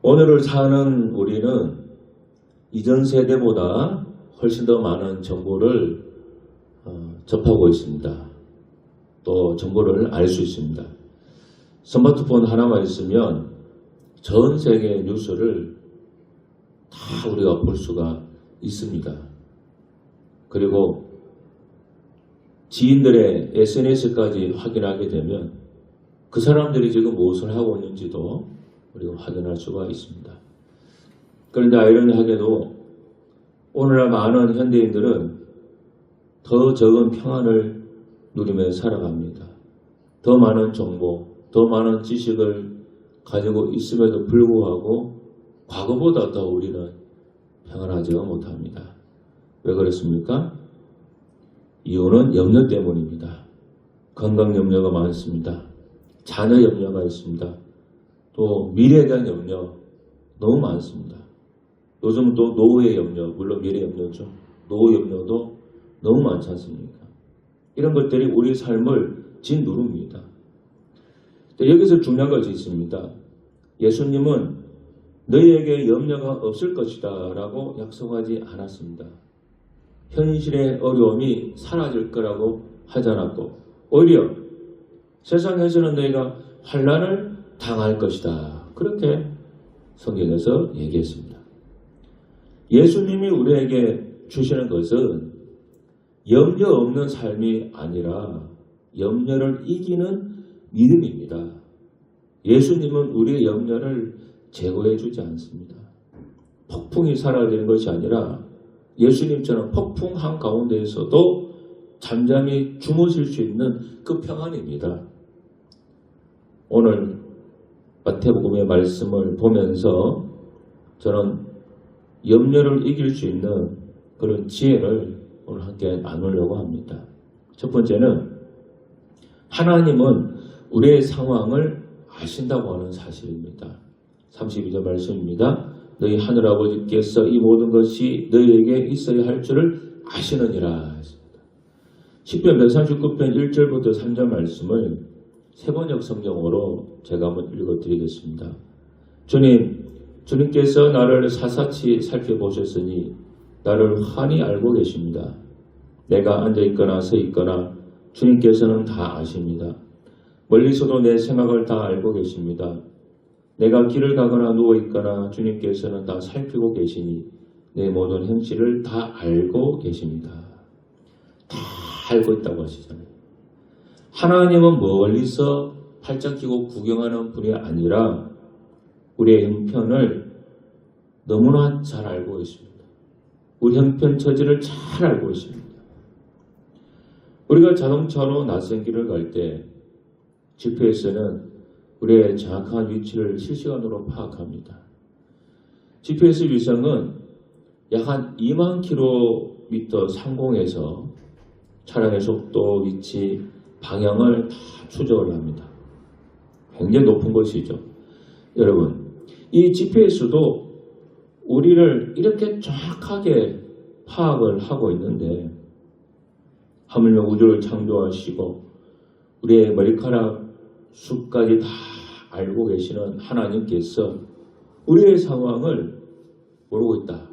오늘을 사는 우리는 이전 세대보다 훨씬 더 많은 정보를 접하고 있습니다. 또 정보를 알 수 있습니다. 스마트폰 하나만 있으면 전 세계 뉴스를 다 우리가 볼 수가 있습니다. 그리고 지인들의 SNS까지 확인하게 되면 그 사람들이 지금 무엇을 하고 있는지도 우리가 확인할 수가 있습니다. 그런데 아이러니하게도 오늘날 많은 현대인들은 더 적은 평안을 누리며 살아갑니다. 더 많은 정보, 더 많은 지식을 가지고 있음에도 불구하고 과거보다 더 우리는 평안하지 못합니다. 왜 그렇습니까? 이유는 염려 때문입니다. 건강 염려가 많습니다. 자녀 염려가 있습니다. 또 미래에 대한 염려 너무 많습니다. 요즘은 또 노후의 염려, 물론 미래 염려죠. 노후 염려도 너무 많지 않습니까? 이런 것들이 우리 삶을 짓누릅니다. 여기서 중요한 것이 있습니다. 예수님은 너희에게 염려가 없을 것이다 라고 약속하지 않았습니다. 현실의 어려움이 사라질 거라고 하지 않았고 오히려 세상에서는 너희가 환난을 당할 것이다. 그렇게 성경에서 얘기했습니다. 예수님이 우리에게 주시는 것은 염려 없는 삶이 아니라 염려를 이기는 믿음입니다. 예수님은 우리의 염려를 제거해 주지 않습니다. 폭풍이 사라지는 것이 아니라 예수님처럼 폭풍 한가운데에서도 잠잠히 주무실 수 있는 그 평안입니다. 오늘 마태복음의 말씀을 보면서 저는 염려를 이길 수 있는 그런 지혜를 오늘 함께 나누려고 합니다. 첫 번째는 하나님은 우리의 상황을 아신다고 하는 사실입니다. 32절 말씀입니다. 너희 하늘아버지께서 이 모든 것이 너희에게 있어야 할 줄을 아시느니라. 시편 139편 1절부터 3절 말씀을 세번역 성경으로 제가 한번 읽어드리겠습니다. 주님께서 나를 사사치 살펴보셨으니 나를 환히 알고 계십니다. 내가 앉아있거나 서있거나 주님께서는 다 아십니다. 멀리서도 내 생각을 다 알고 계십니다. 내가 길을 가거나 누워있거나 주님께서는 다 살피고 계시니 내 모든 행실을 다 알고 계십니다. 다 알고 있다고 하시잖아요. 하나님은 멀리서 팔짱 끼고 구경하는 분이 아니라 우리의 형편을 너무나 잘 알고 있습니다. 우리 형편 처지를 잘 알고 있습니다. 우리가 자동차로 낯선 길을 갈 때 GPS는 우리의 정확한 위치를 실시간으로 파악합니다. GPS 위성은 약 한 2만 km 상공에서 차량의 속도, 위치, 방향을 다 추적을 합니다. 굉장히 높은 것이죠. 여러분, 이 GPS도 우리를 이렇게 정확하게 파악을 하고 있는데 하물며 우주를 창조하시고 우리의 머리카락 숲까지 다 알고 계시는 하나님께서 우리의 상황을 모르고 있다.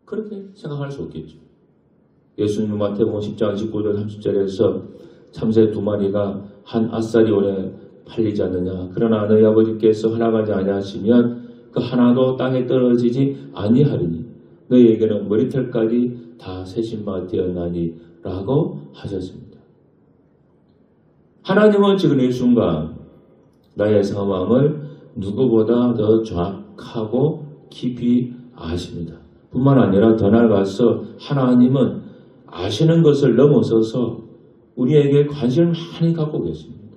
그렇게 생각할 수 없겠죠. 예수님 마태복음 10장 19절 30절에서 참새 2마리가 한 앗사리온에 팔리지 않느냐. 그러나 너희 아버지께서 허락하지 아니하시면 그 하나도 땅에 떨어지지 아니하리니 너희에게는 머리털까지 다 세신 바 되었나니 라고 하셨습니다. 하나님은 지금 이 순간 나의 상황을 누구보다 더 정확하고 깊이 아십니다. 뿐만 아니라 더 나아가서 하나님은 아시는 것을 넘어서서 우리에게 관심을 많이 갖고 계십니다.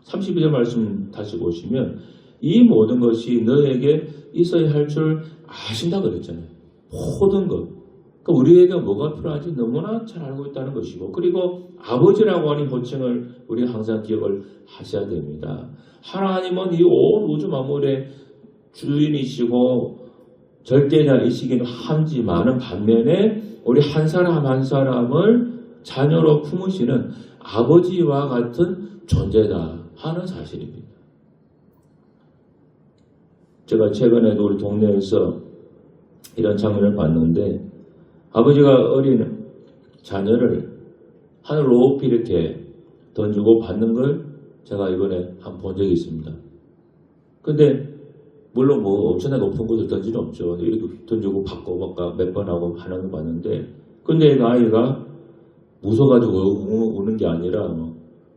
32절 말씀 다시 보시면 이 모든 것이 너에게 있어야 할 줄 아신다 그랬잖아요. 모든 것. 그러니까 우리에게 뭐가 필요한지 너무나 잘 알고 있다는 것이고 그리고 아버지라고 하는 호칭을 우리 항상 기억을 하셔야 됩니다. 하나님은 이 온 우주 만물의 주인이시고 절대자이시긴 하지만은 반면에 우리 한 사람 한 사람을 자녀로 품으시는 아버지와 같은 존재다 하는 사실입니다. 제가 최근에도 우리 동네에서 이런 장면을 봤는데 아버지가 어린 자녀를 하늘 높이 이렇게 던지고 받는 걸 제가 이번에 한 번 본 적이 있습니다. 근데 물론 뭐 엄청나게 높은 곳을 던지는 없죠. 이렇게 던지고 받고 몇 번 하고 하는 거 봤는데 근데 그 아이가 무서워가지고 우는 게 아니라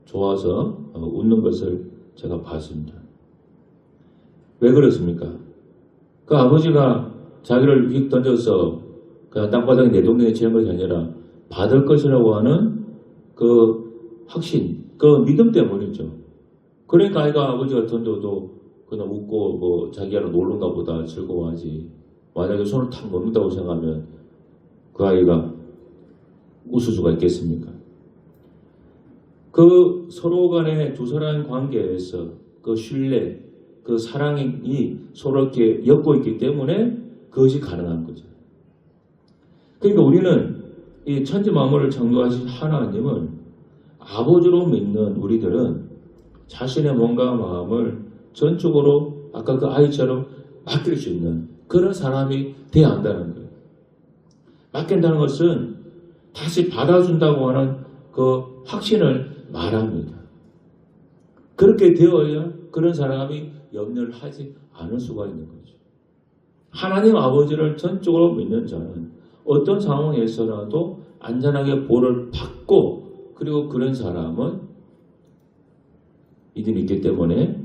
좋아서 웃는 것을 제가 봤습니다. 왜 그렇습니까? 그 아버지가 자기를 휙 던져서 그냥 땅바닥에 내동댕이 치는 것이 아니라 받을 것이라고 하는 그 확신, 그 믿음 때문이죠. 그러니까 아이가 아버지가 던져도 그냥 웃고 뭐 자기가 놀는가 보다 즐거워하지. 만약에 손을 탁 놓는다고 생각하면 그 아이가 웃을 수가 있겠습니까? 그 서로 간의 두 사람의 관계에서 그 신뢰, 그 사랑이 서로 이렇게 엮고 있기 때문에 그것이 가능한 거죠. 그러니까 우리는 이 천지 만물을 창조하신 하나님을 아버지로 믿는 우리들은 자신의 몸과 마음을 전적으로 아까 그 아이처럼 맡길 수 있는 그런 사람이 되어야 한다는 거예요. 맡긴다는 것은 다시 받아준다고 하는 그 확신을 말합니다. 그렇게 되어야 그런 사람이 염려를 하지 않을 수가 있는 거죠. 하나님 아버지를 전적으로 믿는 자는 어떤 상황에서라도 안전하게 보호를 받고 그리고 그런 사람은 믿음이 있기 때문에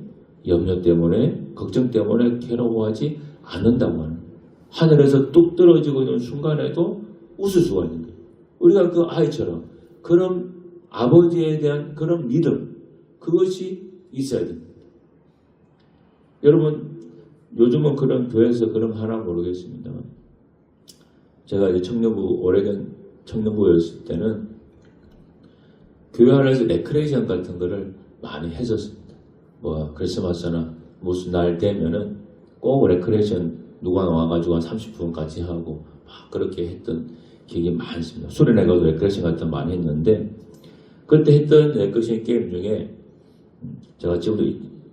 염려 때문에 걱정 때문에 괴로워하지 않는다고 하는 거예요. 하늘에서 뚝 떨어지고 있는 순간에도 웃을 수가 있는 거예요. 우리가 그 아이처럼 그런 아버지에 대한 그런 믿음 그것이 있어야 됩니다. 여러분 요즘은 그런 교회에서 그런 거 하나 모르겠습니다. 제가 이제 청년부 오래전 청년부였을 때는 교회 안에서 레크레이션 같은 거를 많이 했었습니다. 뭐 크리스마스나 무슨 날 되면은 꼭 레크레이션 누가 나와가지고 한 30분 같이 하고 막 그렇게 했던 기억이 많습니다. 수련회 가도 레크레이션 같은 거 많이 했는데 그때 했던 레크레이션 게임 중에 제가 지금도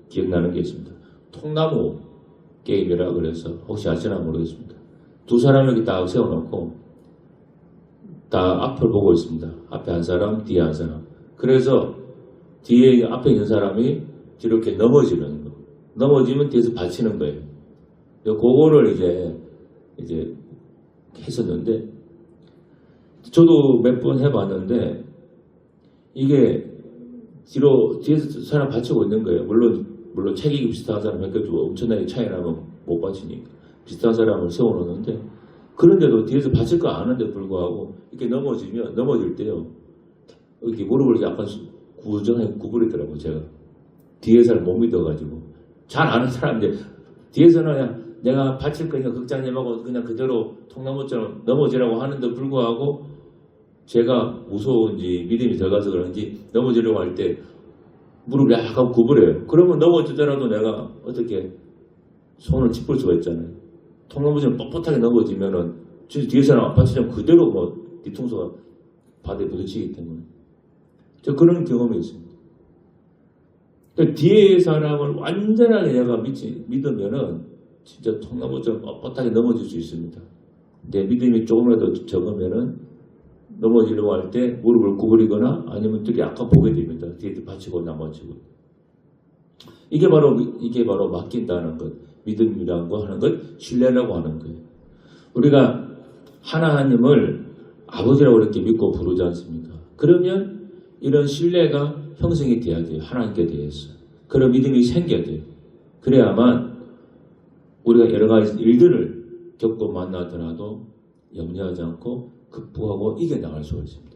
기억나는 게 있습니다. 통나무 게임이라 그래서 혹시 아시나 모르겠습니다. 두 사람을 이렇게 딱 세워놓고 다 앞을 보고 있습니다. 앞에 한 사람, 뒤에 한 사람. 그래서 뒤에 앞에 있는 사람이 이렇게 넘어지는 거. 넘어지면 뒤에서 받치는 거예요. 그거를 이제 했었는데 저도 몇 번 해봤는데 이게 뒤에서 사람 받치고 있는 거예요. 물론 체격이 비슷한 사람 몇 개 주고 엄청나게 차이 나면 못 받치니까 비슷한 사람을 세워놓는데 그런데도 뒤에서 받칠 거 아는데 불구하고 이렇게 넘어질 때요 이렇게 무릎을 약간 구부리더라고요. 제가 뒤에 사람 못 믿어가지고 잘 아는 사람인데 뒤에서는 그냥 내가 받칠 거니까 극장님하고 그냥 그대로 통나무처럼 넘어지라고 하는데 불구하고 제가 무서운지 믿음이 들어가서 그런지 넘어지려고 할 때 무릎을 약간 구부려요. 그러면 넘어지더라도 내가 어떻게 손을 짚을 수가 있잖아요. 통나무처럼 뻣뻣하게 넘어지면은 뒤에 사람 받치면 그대로 뭐 뒤통수가 바닥에 부딪히기 때문에 저 그런 경험이 있습니다. 그러니까 뒤에 사람을 완전하게 내가 믿으면은 진짜 통나무처럼 뻣뻣하게 넘어질 수 있습니다. 내 믿음이 조금이라도 적으면은 넘어지려고 할 때 무릎을 구부리거나 아니면 되게 약간 보게 됩니다. 뒤에 받치고 넘어지고. 이게 바로 맡긴다는 것, 믿음이라는 거 하는 것, 신뢰라고 하는 거예요. 우리가 하나님을 아버지라고 이렇게 믿고 부르지 않습니까? 그러면 이런 신뢰가 형성이 돼야 돼요. 하나님께 대해서. 그런 믿음이 생겨야 돼요. 그래야만 우리가 여러 가지 일들을 겪고 만나더라도 염려하지 않고 극복하고 이겨나갈 수가 있습니다.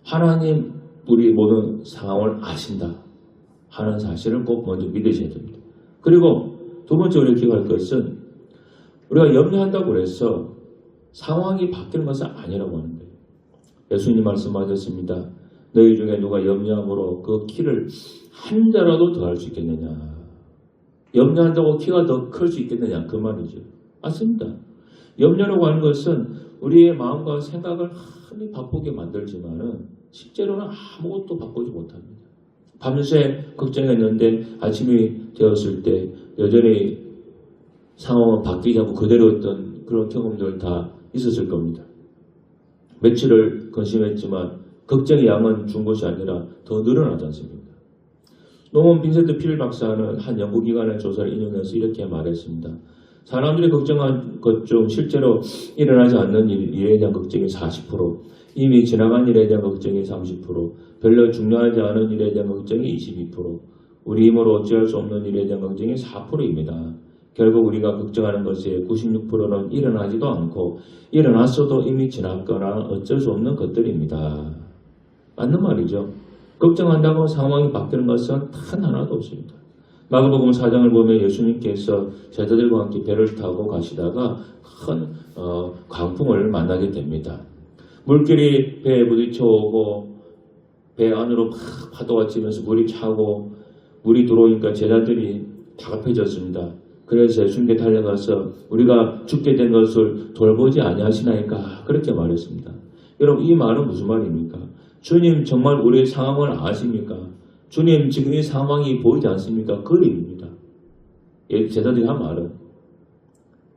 하나님 우리 모든 상황을 아신다 하는 사실을 꼭 먼저 믿으셔야 됩니다. 그리고 두 번째 우리가 기억할 것은 우리가 염려한다고 해서 상황이 바뀌는 것은 아니라고 하는 거예요. 예수님 말씀하셨습니다. 너희 중에 누가 염려함으로 그 키를 한 자라도 더 할 수 있겠느냐. 염려한다고 키가 더 클 수 있겠느냐 그 말이죠. 맞습니다. 염려라고 하는 것은 우리의 마음과 생각을 많이 바쁘게 만들지만은 실제로는 아무것도 바꾸지 못합니다. 밤새 걱정했는데 아침이 되었을 때 여전히 상황은 바뀌지 않고 그대로였던 그런 경험들 다 있었을 겁니다. 며칠을 근심했지만 걱정의 양은 준 것이 아니라 더 늘어나지 않습니까? 노먼 빈센트 필 박사는 한 연구기관의 조사를 인용해서 이렇게 말했습니다. 사람들이 걱정한 것 중 실제로 일어나지 않는 일에 대한 걱정이 40%, 이미 지나간 일에 대한 걱정이 30%, 별로 중요하지 않은 일에 대한 걱정이 22%, 우리 힘으로 어찌할 수 없는 일에 대한 걱정이 4%입니다. 결국 우리가 걱정하는 것의 96%는 일어나지도 않고 일어났어도 이미 지났거나 어쩔 수 없는 것들입니다. 맞는 말이죠. 걱정한다고 상황이 바뀌는 것은 단 하나도 없습니다. 마가복음 4장을 보면 예수님께서 제자들과 함께 배를 타고 가시다가 큰 광풍을 만나게 됩니다. 물길이 배에 부딪혀오고 배 안으로 막 파도가 치면서 물이 차고 물이 들어오니까 제자들이 다급해졌습니다. 그래서 예수님께 달려가서 우리가 죽게 된 것을 돌보지 아니하시나이까 그렇게 말했습니다. 여러분 이 말은 무슨 말입니까? 주님 정말 우리의 상황을 아십니까? 주님 지금 이 상황이 보이지 않습니까? 그 의미입니다. 제자들이 한 말은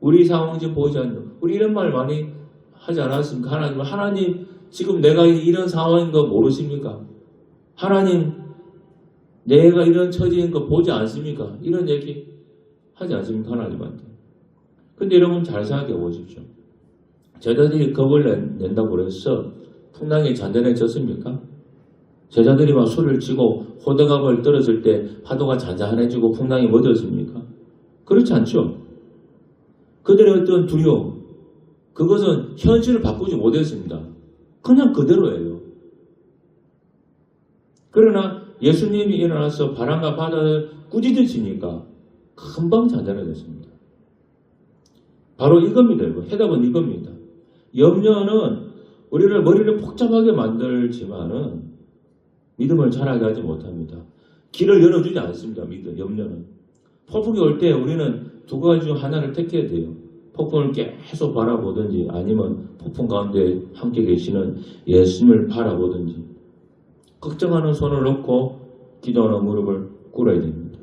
우리 상황이 지금 보이지 않는 우리 이런 말 많이 하지 않았습니까? 하나님 지금 내가 이런 상황인 거 모르십니까? 하나님 내가 이런 처지인 거 보지 않습니까? 이런 얘기 하지 않습니까? 하나님한테. 근데 여러분 잘 생각해 보십시오. 제자들이 겁을 낸다고 해서 풍랑이 잔잔해졌습니까? 제자들이 막 술을 치고 호들갑을 떨었을 때 파도가 잔잔해지고 풍랑이 멎었습니까? 그렇지 않죠. 그들의 어떤 두려움, 그것은 현실을 바꾸지 못했습니다. 그냥 그대로예요. 그러나 예수님이 일어나서 바람과 바다를 꾸짖으시니까 금방 잔잔해졌습니다. 바로 이겁니다. 해답은 이겁니다. 염려는 우리를 머리를 복잡하게 만들지만은 믿음을 자라게 하지 못합니다. 길을 열어주지 않습니다. 염려는. 폭풍이 올 때 우리는 두 가지 중 하나를 택해야 돼요. 폭풍을 계속 바라보든지 아니면 폭풍 가운데 함께 계시는 예수님을 바라보든지 걱정하는 손을 놓고 기도하는 무릎을 꿇어야 됩니다.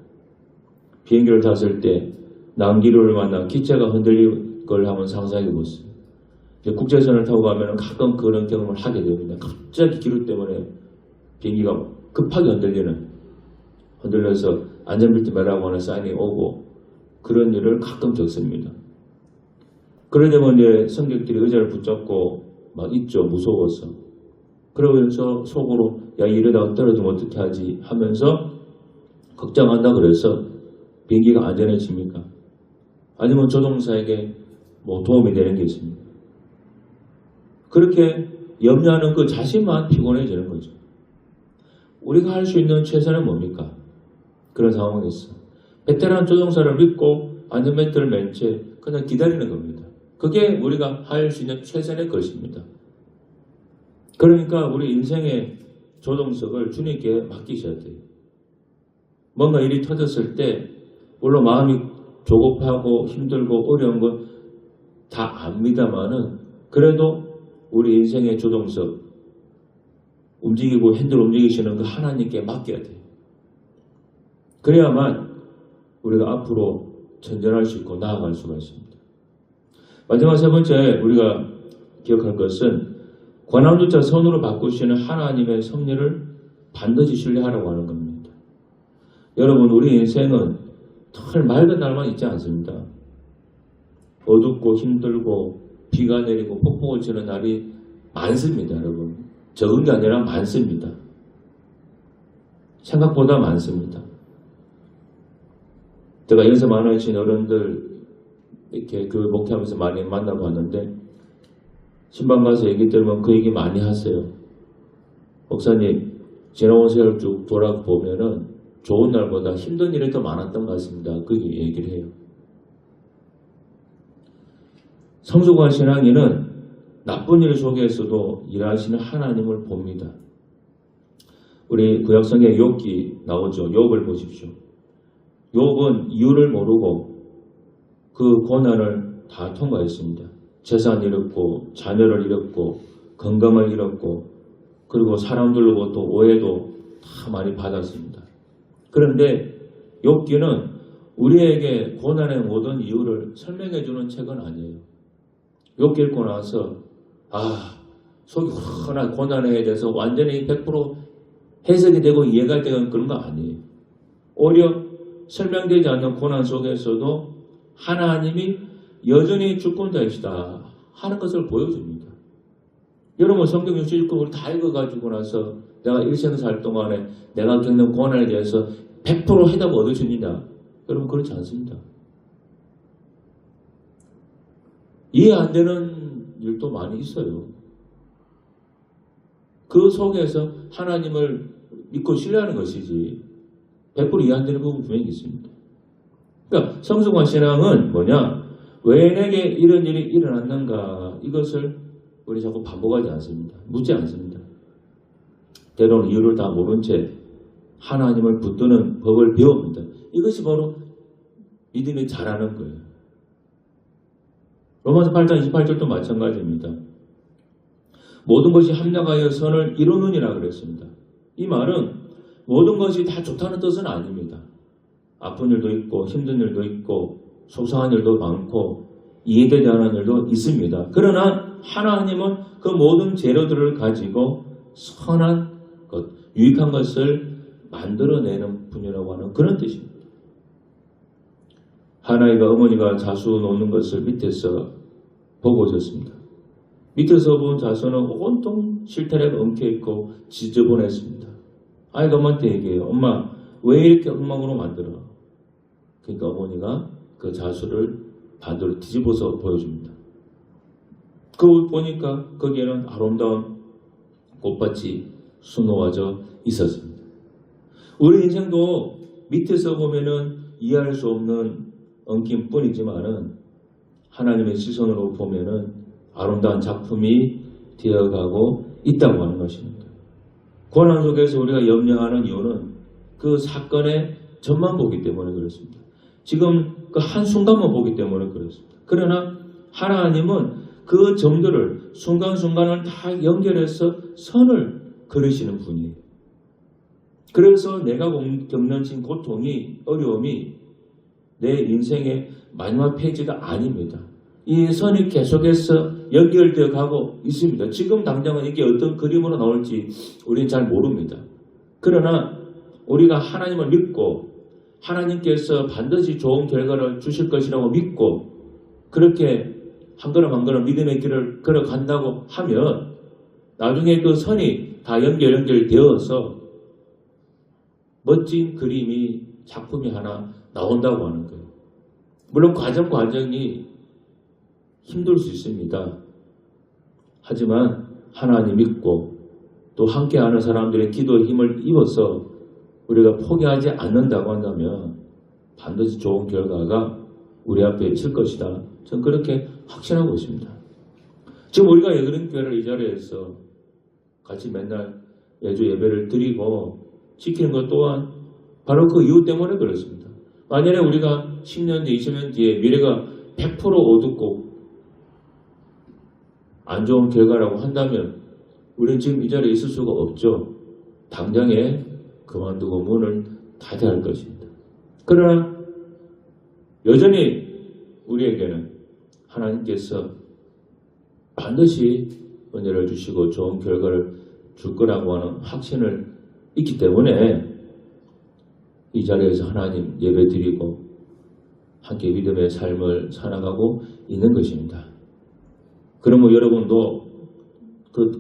비행기를 탔을 때 난기류를 만나 기체가 흔들릴 걸 한번 상상해 보세요. 국제선을 타고 가면 가끔 그런 경험을 하게 됩니다. 갑자기 기류 때문에 비행기가 급하게 흔들려서 안전벨트 매라고 하는 사인이 오고 그런 일을 가끔 겪습니다. 그러려면 이제 승객들이 의자를 붙잡고 막 있죠. 무서워서. 그러면서 속으로 야 이러다가 떨어지면 어떻게 하지 하면서 걱정한다 그래서 비행기가 안전해집니까? 아니면 조종사에게 뭐 도움이 되는 게 있습니까? 그렇게 염려하는 그 자신만 피곤해지는 거죠. 우리가 할 수 있는 최선은 뭡니까? 그런 상황에서 베테랑 조종사를 믿고 안전벨트를 맨 채 그냥 기다리는 겁니다. 그게 우리가 할 수 있는 최선의 것입니다. 그러니까 우리 인생의 조종석을 주님께 맡기셔야 돼요. 뭔가 일이 터졌을 때 물론 마음이 조급하고 힘들고 어려운 건 다 압니다만은 그래도 우리 인생의 조종석 움직이고 핸들 움직이시는 그 하나님께 맡겨야 돼요. 그래야만 우리가 앞으로 전진할 수 있고 나아갈 수가 있습니다. 마지막 세 번째 우리가 기억할 것은 관함조차 선으로 바꾸시는 하나님의 섭리를 반드시 신뢰하라고 하는 겁니다. 여러분 우리 인생은 털 맑은 날만 있지 않습니다. 어둡고 힘들고 비가 내리고 폭풍을 치는 날이 많습니다. 여러분 적은 게 아니라 많습니다. 생각보다 많습니다. 제가 연세 많으신 어른들 이렇게 교회 목회하면서 많이 만나봤는데 신방 가서 얘기 들으면 그 얘기 많이 하세요. 목사님 지나온 세월 쭉 돌아보면은 좋은 날보다 힘든 일이 더 많았던 것 같습니다. 그렇게 얘기를 해요. 성숙한 신앙인은 나쁜 일 속에서도 일하시는 하나님을 봅니다. 우리 구약성경에 욥기 나오죠. 욥을 보십시오. 욥은 이유를 모르고 그 고난을 다 통과했습니다. 재산 잃었고 자녀를 잃었고 건강을 잃었고 그리고 사람들로부터 오해도 다 많이 받았습니다. 그런데 욥기는 우리에게 고난의 모든 이유를 설명해 주는 책은 아니에요. 욥기 읽고 나서 속이 훤한 고난에 대해서 완전히 100% 해석이 되고 이해가 되는 그런 거 아니에요. 오히려 설명되지 않는 고난 속에서도 하나님이 여전히 주권자이시다 하는 것을 보여줍니다. 여러분 성경 61권을 다 읽어가지고 나서 내가 일생 살 동안에 내가 겪는 고난에 대해서 100% 해답을 얻으셨느냐? 여러분 그렇지 않습니다. 이해 안 되는 일도 많이 있어요. 그 속에서 하나님을 믿고 신뢰하는 것이지 100% 이해 안 되는 부분 분명히 있습니다. 그러니까 성숙한 신앙은 뭐냐? 왜 내게 이런 일이 일어났는가? 이것을 우리 자꾸 반복하지 않습니다. 묻지 않습니다. 때로는 이유를 다 모른 채 하나님을 붙드는 법을 배웁니다. 이것이 바로 믿음이 자라는 거예요. 로마서 8장 28절도 마찬가지입니다. 모든 것이 합력하여 선을 이루느니라 그랬습니다. 이 말은 모든 것이 다 좋다는 뜻은 아닙니다. 아픈 일도 있고 힘든 일도 있고 속상한 일도 많고 이해되지 않은 일도 있습니다. 그러나 하나님은 그 모든 재료들을 가지고 선한 것, 유익한 것을 만들어내는 분이라고 하는 그런 뜻입니다. 하나이가 어머니가 자수 놓는 것을 밑에서 보고 있었습니다. 밑에서 본 자수는 온통 실타래가 엉켜있고 지저분했습니다. 아이가 엄마한테 얘기해요. 엄마 왜 이렇게 엉망으로 만들어? 그러니까 어머니가 그 자수를 반대로 뒤집어서 보여줍니다. 그걸 보니까 거기에는 아름다운 꽃밭이 수놓아져 있었습니다. 우리 인생도 밑에서 보면은 이해할 수 없는 엉킴뿐이지만은 하나님의 시선으로 보면은 아름다운 작품이 되어가고 있다고 하는 것입니다. 고난 속에서 우리가 염려하는 이유는 그 사건의 전만 보기 때문에 그렇습니다. 지금 그 한순간만 보기 때문에 그렇습니다. 그러나 하나님은 그 점들을 순간순간을 다 연결해서 선을 그리시는 분이에요. 그래서 내가 겪는 지금 고통이, 어려움이 내 인생의 마지막 페이지가 아닙니다. 이 선이 계속해서 연결되어 가고 있습니다. 지금 당장은 이게 어떤 그림으로 나올지 우리는 잘 모릅니다. 그러나 우리가 하나님을 믿고 하나님께서 반드시 좋은 결과를 주실 것이라고 믿고 그렇게 한 걸음 한 걸음 믿음의 길을 걸어간다고 하면 나중에 그 선이 다 연결되어서 멋진 그림이, 작품이 하나 나온다고 하는 거예요. 물론 과정이 힘들 수 있습니다. 하지만 하나님 믿고 또 함께하는 사람들의 기도의 힘을 입어서 우리가 포기하지 않는다고 한다면 반드시 좋은 결과가 우리 앞에 있을 것이다. 저는 그렇게 확신하고 있습니다. 지금 우리가 예그린교회를 이 자리에서 같이 맨날 매주 예배를 드리고 지키는 것 또한 바로 그 이유 때문에 그렇습니다. 만약에 우리가 10년 뒤, 20년 뒤에 미래가 100% 어둡고 안 좋은 결과라고 한다면 우리는 지금 이 자리에 있을 수가 없죠. 당장에 그만두고 문을 닫아야 할 것입니다. 그러나 여전히 우리에게는 하나님께서 반드시 은혜를 주시고 좋은 결과를 줄 거라고 하는 확신을 있기 때문에 이 자리에서 하나님 예배 드리고 함께 믿음의 삶을 살아가고 있는 것입니다. 그러면 여러분도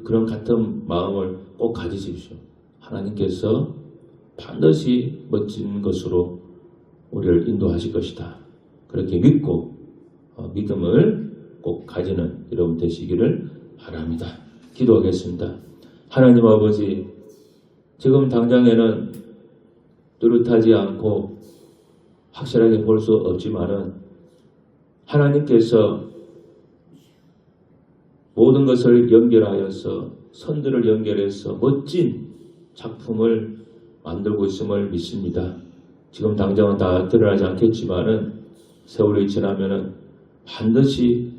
그런 같은 마음을 꼭 가지십시오. 하나님께서 반드시 멋진 것으로 우리를 인도하실 것이다. 그렇게 믿고 믿음을 꼭 가지는 여러분 되시기를 바랍니다. 기도하겠습니다. 하나님 아버지, 지금 당장에는 뚜렷하지 않고 확실하게 볼 수 없지만은 하나님께서 모든 것을 연결하여서 선들을 연결해서 멋진 작품을 만들고 있음을 믿습니다. 지금 당장은 다 드러나지 않겠지만은 세월이 지나면은 반드시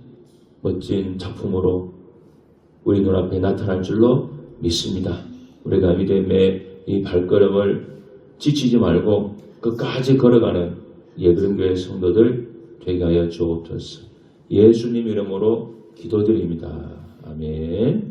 멋진 작품으로 우리 눈앞에 나타날 줄로 믿습니다. 우리가 믿음의 이 발걸음을 지치지 말고 끝까지 걸어가는 예그름교회 성도들 되게 하여 주옵소서. 예수님 이름으로 기도드립니다. 아멘.